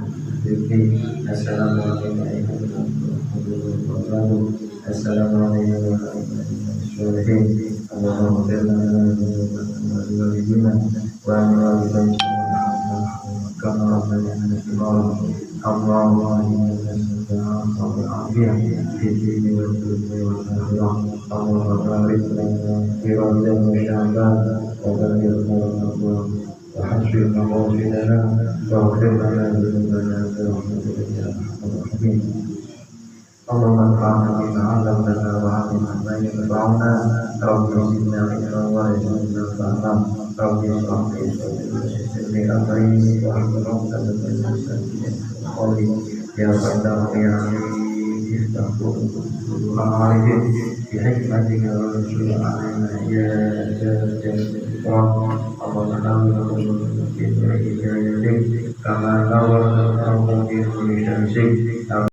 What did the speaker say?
Assalamualaikum warahmatullahi wabarakatuh. Assalamualaikum warahmatullahi wabarakatuh. وحسبنا موطننا واغفر لنا ذنوبنا برحمتك يا ارحم الراحمين. اللهم انفعنا بما علمتنا وعلمنا ما ينفعنا. رب زدنا علما وارزقنا فهما. رب اشرح لي صدري ويسر لي امري واحلل عقدة من لساني يفقهوا قولي. يا فتاح يا عليم افتح قلوب العارفين بحكمتك وانشر علينا يا جاد الإكرام. اللهم نور في هدايتك كما نور الأرض في نور شمسك.